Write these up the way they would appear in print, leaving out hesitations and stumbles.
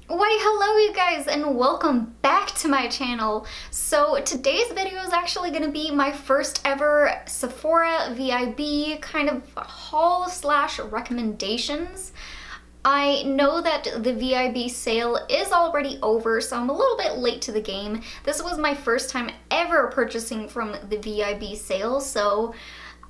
Why, hello you guys, and welcome back to my channel. So today's video is actually going to be my first ever Sephora VIB kind of haul slash recommendations. I know that the VIB sale is already over, so I'm a little bit late to the game. This was my first time ever purchasing from the VIB sale, so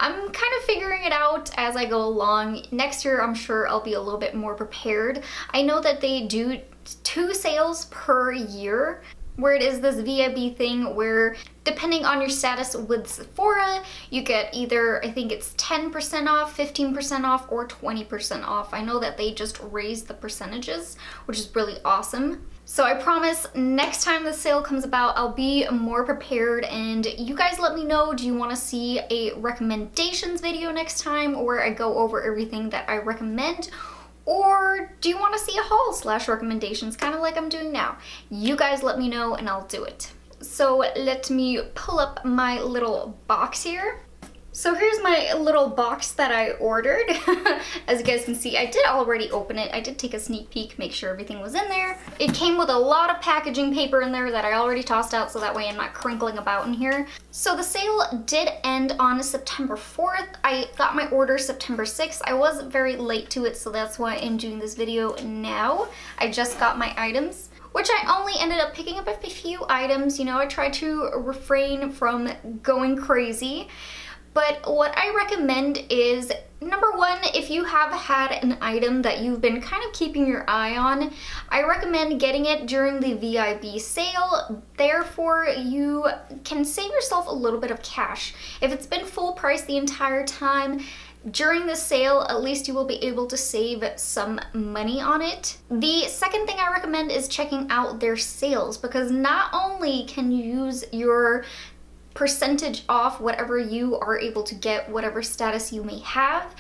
I'm kind of figuring it out as I go along. Next year, I'm sure I'll be a little bit more prepared. I know that they do 2 sales per year, where it is this VIB thing where depending on your status with Sephora, you get either, I think it's 10% off, 15% off, or 20% off. I know that they just raised the percentages, which is really awesome. So I promise next time the sale comes about, I'll be more prepared, and you guys let me know, do you want to see a recommendations video next time where I go over everything that I recommend? Or do you want to see a haul slash recommendations, kind of like I'm doing now? You guys let me know and I'll do it. So let me pull up my little box here. So here's my little box that I ordered. As you guys can see, I did already open it. I did take a sneak peek, make sure everything was in there. It came with a lot of packaging paper in there that I already tossed out, so that way I'm not crinkling about in here. So the sale did end on September 4th. I got my order September 6th. I was very late to it, so that's why I'm doing this video now. I just got my items, which I only ended up picking up a few items. You know, I try to refrain from going crazy. But what I recommend is, number one, if you have had an item that you've been kind of keeping your eye on, I recommend getting it during the VIB sale. Therefore, you can save yourself a little bit of cash. If it's been full price the entire time, during the sale, at least you will be able to save some money on it. The second thing I recommend is checking out their sales, because not only can you use your percentage off whatever you are able to get, whatever status you may have,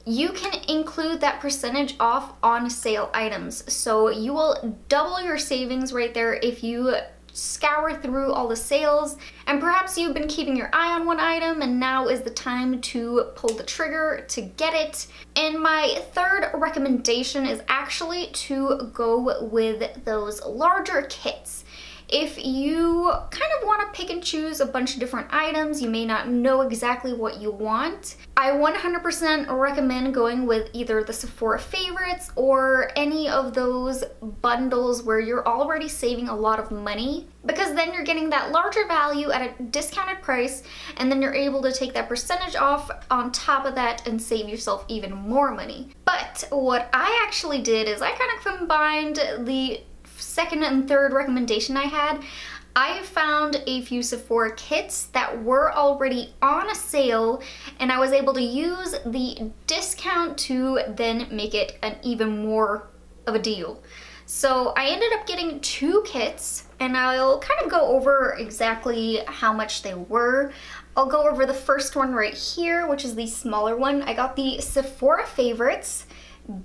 you can include that percentage off on sale items. So you will double your savings right there if you scour through all the sales, and perhaps you've been keeping your eye on one item and now is the time to pull the trigger to get it. And my third recommendation is actually to go with those larger kits. If you kind of want to pick and choose a bunch of different items, you may not know exactly what you want, I 100% recommend going with either the Sephora favorites or any of those bundles where you're already saving a lot of money, because then you're getting that larger value at a discounted price, and then you're able to take that percentage off on top of that and save yourself even more money. But what I actually did is I kind of combined the second and third recommendation I had. I found a few Sephora kits that were already on a sale, and I was able to use the discount to then make it an even more of a deal. So I ended up getting 2 kits, and I'll kind of go over exactly how much they were. I'll go over the first one right here, which is the smaller one. I got the Sephora favorites,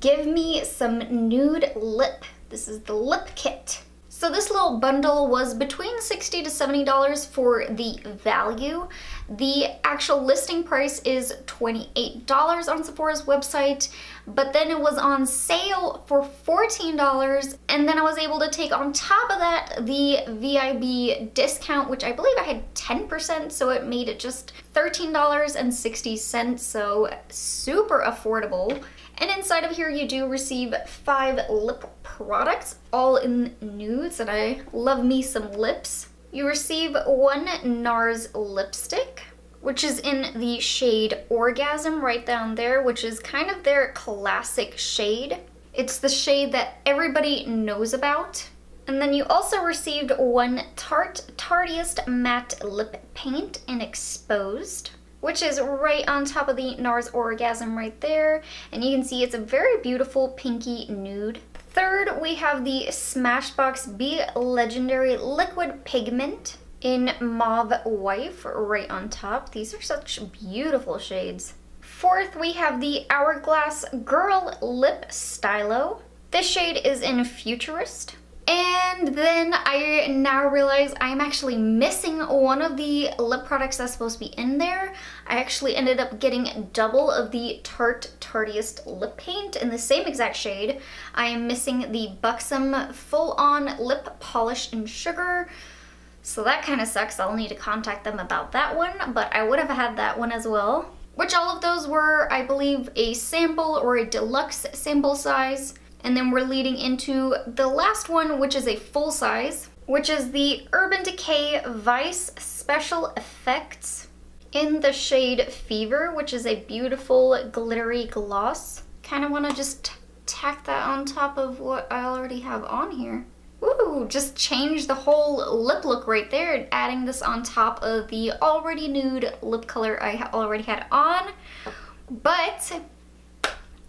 Give Me Some Nude Lip. This is the lip kit. So this little bundle was between $60 to $70 for the value. The actual listing price is $28 on Sephora's website, but then it was on sale for $14, and then I was able to take on top of that the VIB discount, which I believe I had 10%, so it made it just $13.60, so super affordable. And inside of here you do receive 5 lip products, all in nudes, and I love me some lips. You receive 1 NARS lipstick, which is in the shade Orgasm right down there, which is kind of their classic shade. It's the shade that everybody knows about. And then you also received 1 Tardiest Matte Lip Paint in Exposed, which is right on top of the NARS Orgasm right there. And you can see it's a very beautiful pinky nude. Third, we have the Smashbox Be Legendary Liquid Pigment in Mauve Wife right on top. These are such beautiful shades. Fourth, we have the Hourglass Girl Lip Stylo. This shade is in Futurist. And then I now realize I'm actually missing one of the lip products that's supposed to be in there. I actually ended up getting double of the Tarte Tartiest lip paint in the same exact shade. I am missing the Buxom Full On Lip Polish in Sugar. So that kind of sucks. I'll need to contact them about that one, but I would have had that one as well. Which all of those were, I believe, a sample or a deluxe sample size. And then we're leading into the last one, which is a full size, which is the Urban Decay Vice Special Effects in the shade Fever, which is a beautiful glittery gloss. Kind of want to just tack that on top of what I already have on here. Ooh, just change the whole lip look right there, adding this on top of the already nude lip color I already had on. But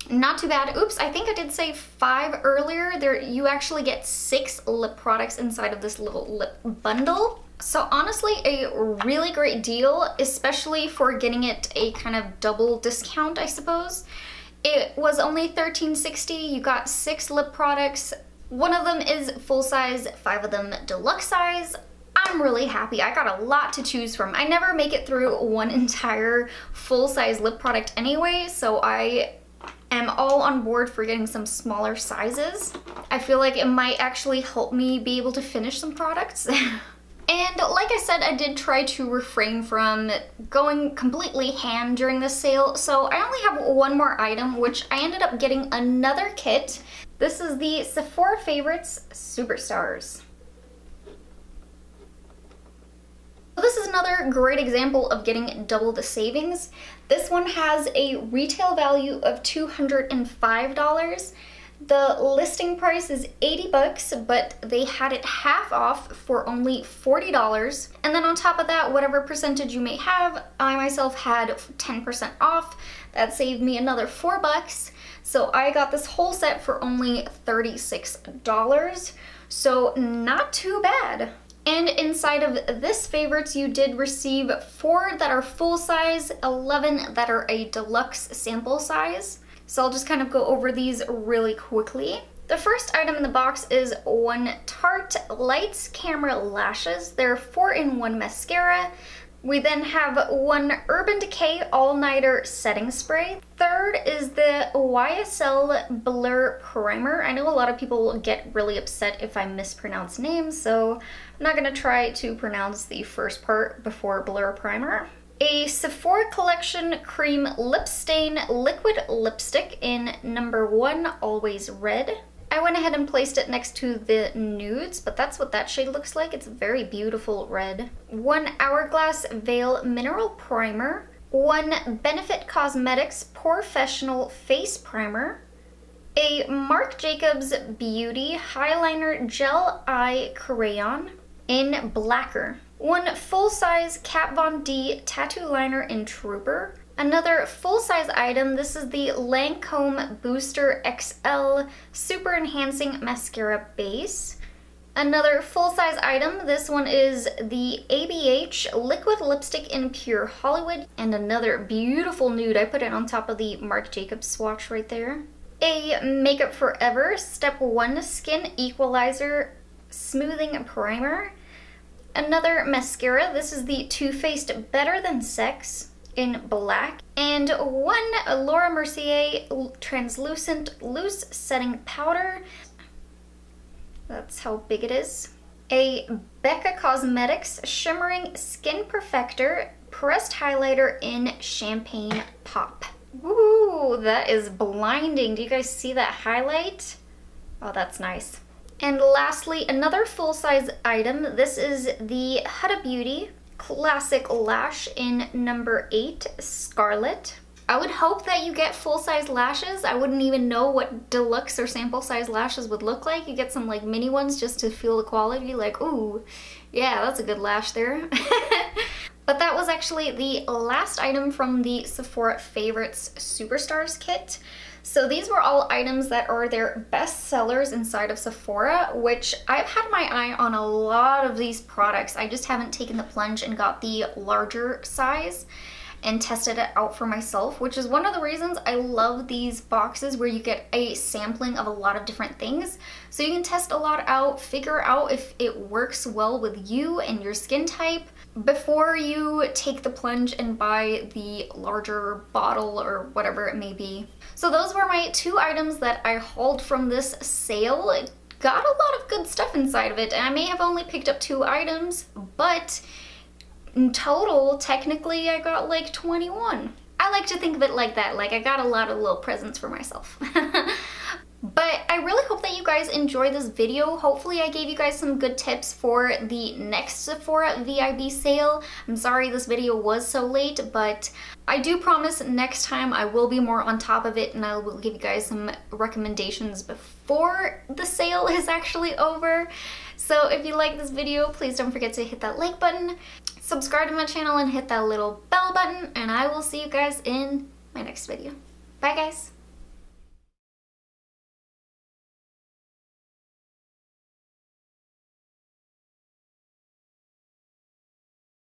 not too bad. Oops, I think I did say 5 earlier. There, you actually get 6 lip products inside of this little lip bundle. So honestly, a really great deal, especially for getting it a kind of double discount, I suppose. It was only $13.60. You got 6 lip products. One of them is full size, 5 of them deluxe size. I'm really happy. I got a lot to choose from. I never make it through one entire full size lip product anyway, so I am all on board for getting some smaller sizes. I feel like it might actually help me be able to finish some products. And like I said, I did try to refrain from going completely ham during this sale, so I only have one more item, which I ended up getting another kit. This is the Sephora Favorites Superstars. This is another great example of getting double the savings. This one has a retail value of $205. The listing price is 80 bucks, but they had it half off for only $40. And then on top of that, whatever percentage you may have, I myself had 10% off. That saved me another 4 bucks. So I got this whole set for only $36. So not too bad. And inside of this favorites, you did receive 4 that are full size, 11 that are a deluxe sample size. So I'll just kind of go over these really quickly. The first item in the box is one Tarte Lights Camera Lashes. They're 4-in-1 mascara. We then have one Urban Decay All-Nighter Setting Spray. Third is the YSL Blur Primer. I know a lot of people get really upset if I mispronounce names, so I'm not gonna try to pronounce the first part before Blur Primer. A Sephora Collection Cream Lip Stain Liquid Lipstick in number 1, Always Red. I went ahead and placed it next to the nudes, but that's what that shade looks like. It's a very beautiful red. One Hourglass Veil Mineral Primer. One Benefit Cosmetics Professional Face Primer. A Marc Jacobs Beauty Highliner Gel Eye Crayon in Blacker. One full-size Kat Von D Tattoo Liner in Trooper. Another full-size item, this is the Lancome Booster XL Super Enhancing Mascara Base. Another full-size item, this one is the ABH Liquid Lipstick in Pure Hollywood. And another beautiful nude. I put it on top of the Marc Jacobs swatch right there. A Makeup Forever Step 1 Skin Equalizer Smoothing Primer. Another mascara, this is the Too Faced Better Than Sex in black. And one Laura Mercier Translucent Loose Setting Powder. That's how big it is. A Becca Cosmetics Shimmering Skin Perfector Pressed Highlighter in Champagne Pop. Ooh, that is blinding. Do you guys see that highlight? Oh, that's nice. And lastly, another full-size item. This is the Huda Beauty Classic Lash in number 8, Scarlet. I would hope that you get full-size lashes. I wouldn't even know what deluxe or sample-size lashes would look like. You get some like mini ones just to feel the quality, like, ooh, yeah, that's a good lash there. But that was actually the last item from the Sephora Favorites Superstars kit. So these were all items that are their best sellers inside of Sephora, which I've had my eye on a lot of these products. I just haven't taken the plunge and got the larger size. and tested it out for myself, which is one of the reasons I love these boxes where you get a sampling of a lot of different things. So you can test a lot out, figure out if it works well with you and your skin type before you take the plunge and buy the larger bottle or whatever it may be. So those were my 2 items that I hauled from this sale. It got a lot of good stuff inside of it, and I may have only picked up 2 items, but in total, technically, I got like 21. I like to think of it like that, like I got a lot of little presents for myself. But I really hope that you guys enjoyed this video. Hopefully I gave you guys some good tips for the next Sephora VIB sale. I'm sorry this video was so late, but I do promise next time I will be more on top of it and I will give you guys some recommendations before the sale is actually over. So if you like this video, please don't forget to hit that like button, subscribe to my channel, and hit that little bell button, and I will see you guys in my next video. Bye guys!